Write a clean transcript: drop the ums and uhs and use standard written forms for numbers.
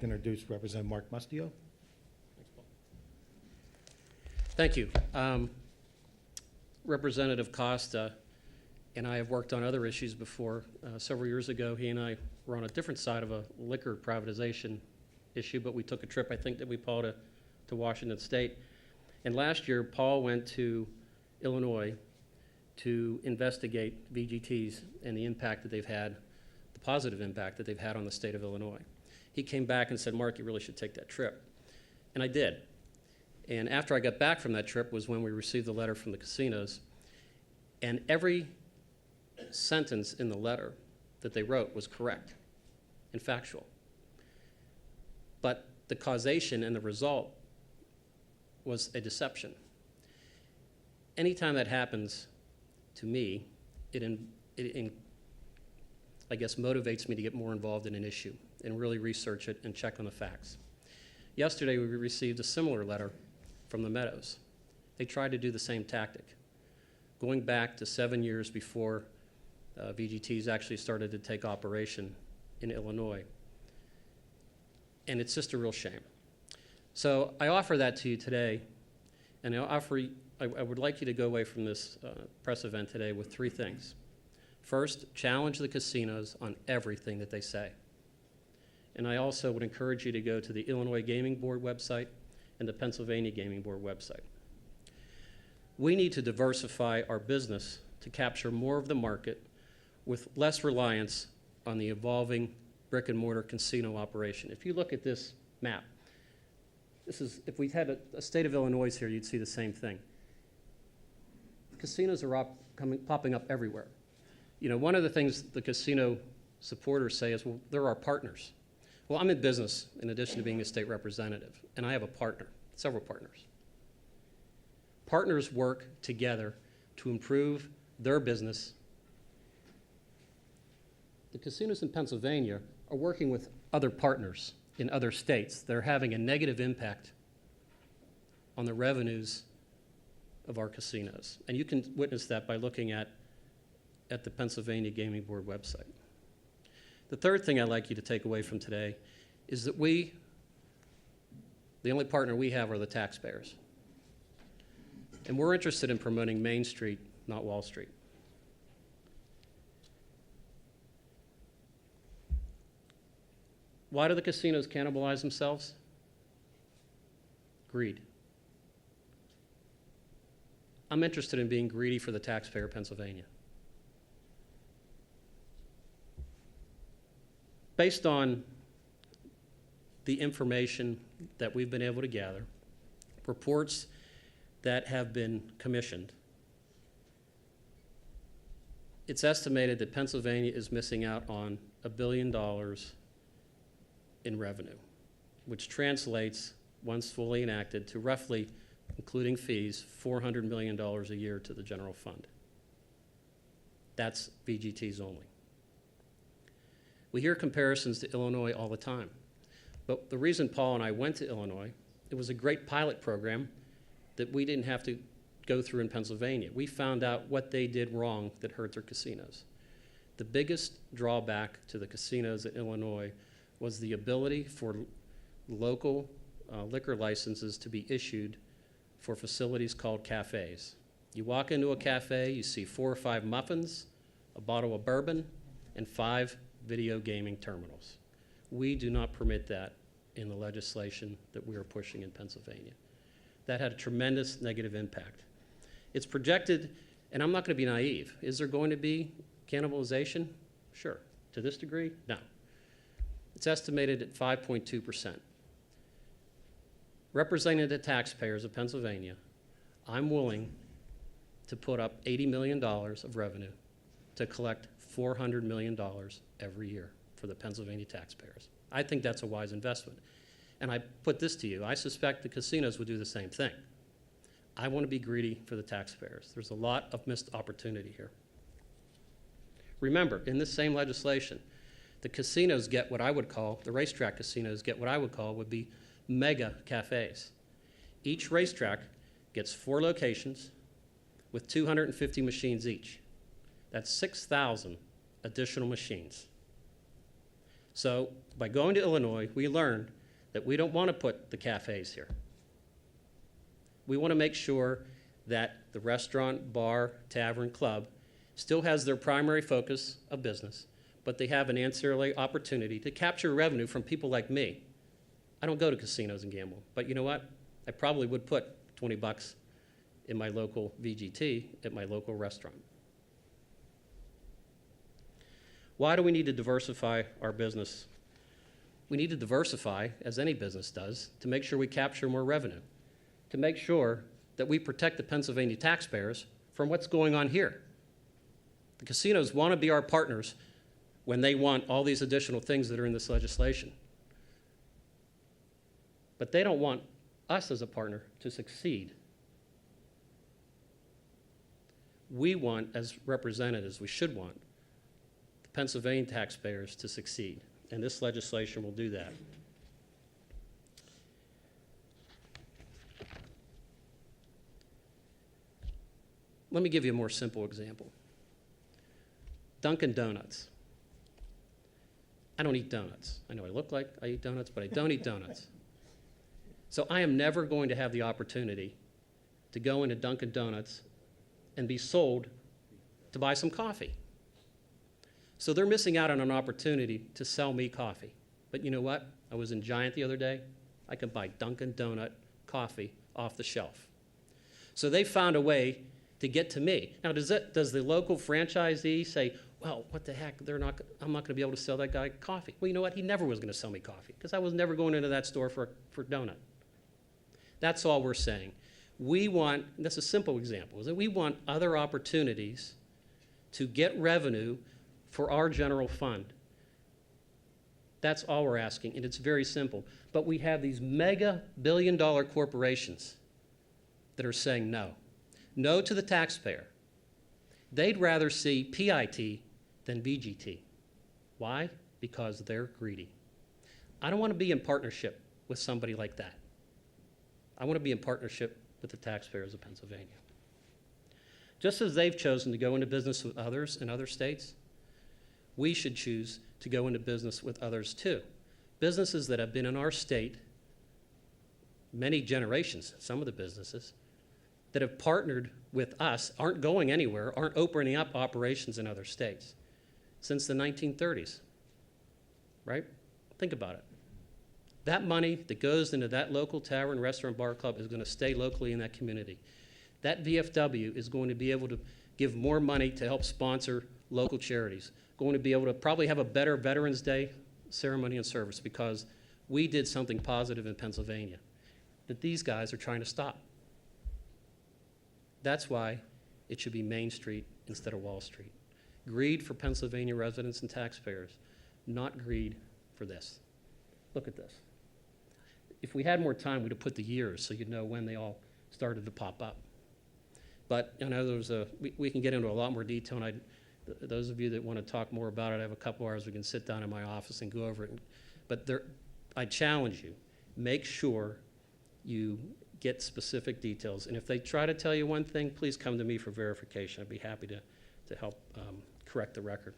Introduce Representative Mark Mustio. Thank you. Representative Costa and I have worked on other issues before. Several years ago, he and I were on a different side of a liquor privatization issue, but we took a trip, I think, that we, Paul, to Washington State. And last year, Paul went to Illinois to investigate VGTs and the impact that they've had, the positive impact that they've had on the state of Illinois. He came back and said, Mark, you really should take that trip. And I did. And after I got back from that trip was when we received the letter from the casinos. And every sentence in the letter that they wrote was correct and factual. But the causation and the result was a deception. Anytime that happens to me, it I guess, motivates me to get more involved in an issue and really research it and check on the facts. Yesterday, we received a similar letter from the Meadows. They tried to do the same tactic, going back to 7 years before VGTs actually started to take operation in Illinois. And it's just a real shame. So I offer that to you today, and I would like you to go away from this press event today with three things. First, challenge the casinos on everything that they say. And I also would encourage you to go to the Illinois Gaming Board website and the Pennsylvania Gaming Board website. We need to diversify our business to capture more of the market with less reliance on the evolving brick and mortar casino operation. If you look at this map, if we had a state of Illinois here, you'd see the same thing. Casinos are popping up everywhere. You know, one of the things the casino supporters say is, well, they're our partners. Well, I'm in business in addition to being a state representative, and I have a partner, several partners. Partners work together to improve their business. The casinos in Pennsylvania are working with other partners in other states. They're having a negative impact on the revenues of our casinos. And you can witness that by looking at the Pennsylvania Gaming Board website. The third thing I'd like you to take away from today is that the only partner we have are the taxpayers. And we're interested in promoting Main Street, not Wall Street. Why do the casinos cannibalize themselves? Greed. I'm interested in being greedy for the taxpayer of Pennsylvania. Based on the information that we've been able to gather, reports that have been commissioned, it's estimated that Pennsylvania is missing out on $1 billion in revenue, which translates, once fully enacted, to roughly, including fees, $400 million a year to the general fund. That's VGTs only. We hear comparisons to Illinois all the time. But the reason Paul and I went to Illinois, it was a great pilot program that we didn't have to go through in Pennsylvania. We found out what they did wrong that hurt their casinos. The biggest drawback to the casinos in Illinois was the ability for local liquor licenses to be issued for facilities called cafes. You walk into a cafe, you see 4 or 5 muffins, a bottle of bourbon, and 5 video gaming terminals. We do not permit that in the legislation that we are pushing in Pennsylvania. That had a tremendous negative impact. It's projected, and I'm not going to be naive, is there going to be cannibalization? Sure. To this degree? No. It's estimated at 5.2%. Representing the taxpayers of Pennsylvania, I'm willing to put up $80 million of revenue to collect $400 million every year for the Pennsylvania taxpayers. I think that's a wise investment. And I put this to you, I suspect the casinos would do the same thing. I want to be greedy for the taxpayers. There's a lot of missed opportunity here. Remember, in this same legislation, the casinos get what I would call, the racetrack casinos get what I would call would be mega cafes. Each racetrack gets 4 locations with 250 machines each. That's 6,000 additional machines. So by going to Illinois, we learned that we don't want to put the cafes here. We want to make sure that the restaurant, bar, tavern, club still has their primary focus of business, but they have an ancillary opportunity to capture revenue from people like me. I don't go to casinos and gamble, but you know what? I probably would put 20 bucks in my local VGT at my local restaurant. Why do we need to diversify our business? We need to diversify, as any business does, to make sure we capture more revenue, to make sure that we protect the Pennsylvania taxpayers from what's going on here. The casinos want to be our partners when they want all these additional things that are in this legislation. But they don't want us as a partner to succeed. We want, as representatives, we should want the Pennsylvania taxpayers to succeed, and this legislation will do that. Let me give you a more simple example. Dunkin' Donuts. I don't eat donuts. I know I look like I eat donuts, but I don't eat donuts. So I am never going to have the opportunity to go into Dunkin' Donuts and be sold to buy some coffee. So they're missing out on an opportunity to sell me coffee. But you know what? I was in Giant the other day. I could buy Dunkin' Donut coffee off the shelf. So they found a way to get to me. Now, does the local franchisee say, well, what the heck, I'm not going to be able to sell that guy coffee? Well, you know what? He never was going to sell me coffee because I was never going into that store for donut. That's all we're saying. We want, and that's a simple example, is that we want other opportunities to get revenue for our general fund. That's all we're asking, and it's very simple. But we have these mega billion-dollar corporations that are saying no. No to the taxpayer. They'd rather see PIT than VGT. Why? Because they're greedy. I don't want to be in partnership with somebody like that. I want to be in partnership with the taxpayers of Pennsylvania. Just as they've chosen to go into business with others in other states, we should choose to go into business with others too. Businesses that have been in our state many generations, some of the businesses, that have partnered with us aren't going anywhere, aren't opening up operations in other states since the 1930s, right? Think about it. That money that goes into that local tavern, restaurant, bar, club is going to stay locally in that community. That VFW is going to be able to give more money to help sponsor local charities, going to be able to probably have a better Veterans Day ceremony and service because we did something positive in Pennsylvania that these guys are trying to stop. That's why it should be Main Street instead of Wall Street. Greed for Pennsylvania residents and taxpayers, not greed for this. Look at this. If we had more time, we'd have put the years so you'd know when they all started to pop up. But I know we can get into a lot more detail, and those of you that want to talk more about it, I have a couple hours we can sit down in my office and go over it. But I challenge you, make sure you get specific details. And if they try to tell you one thing, please come to me for verification. I'd be happy to help correct the record.